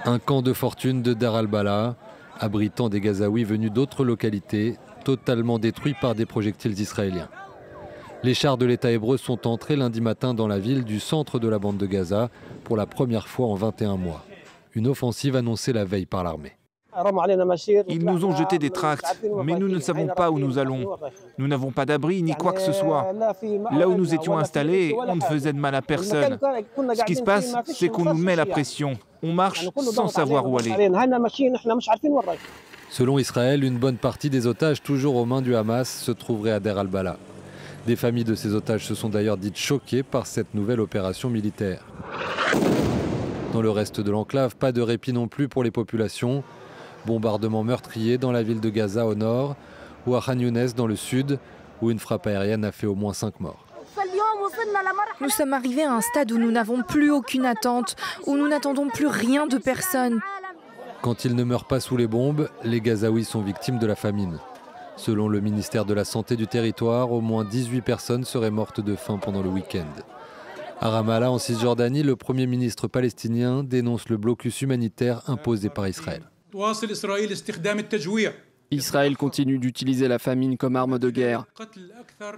Un camp de fortune de Dar al-Balah, abritant des Gazaouis venus d'autres localités, totalement détruits par des projectiles israéliens. Les chars de l'État hébreu sont entrés lundi matin dans la ville du centre de la bande de Gaza pour la première fois en 21 mois. Une offensive annoncée la veille par l'armée. Ils nous ont jeté des tracts, mais nous ne savons pas où nous allons. Nous n'avons pas d'abri ni quoi que ce soit. Là où nous étions installés, on ne faisait de mal à personne. Ce qui se passe, c'est qu'on nous met la pression. On marche sans savoir où aller. Selon Israël, une bonne partie des otages toujours aux mains du Hamas se trouveraient à Deir al-Balah. Des familles de ces otages se sont d'ailleurs dites choquées par cette nouvelle opération militaire. Dans le reste de l'enclave, pas de répit non plus pour les populations. Bombardements meurtriers dans la ville de Gaza au nord ou à Khan Younes dans le sud, où une frappe aérienne a fait au moins 5 morts. Nous sommes arrivés à un stade où nous n'avons plus aucune attente, où nous n'attendons plus rien de personne. Quand ils ne meurent pas sous les bombes, les Gazaouis sont victimes de la famine. Selon le ministère de la Santé du territoire, au moins 18 personnes seraient mortes de faim pendant le week-end. À Ramallah, en Cisjordanie, le Premier ministre palestinien dénonce le blocus humanitaire imposé par Israël. Israël continue d'utiliser la famine comme arme de guerre,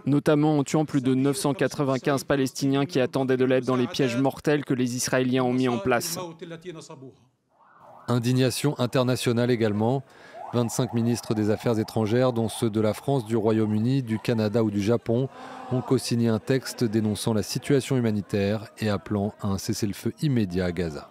notamment en tuant plus de 995 Palestiniens qui attendaient de l'aide dans les pièges mortels que les Israéliens ont mis en place. Indignation internationale également. 25 ministres des Affaires étrangères, dont ceux de la France, du Royaume-Uni, du Canada ou du Japon, ont co-signé un texte dénonçant la situation humanitaire et appelant à un cessez-le-feu immédiat à Gaza.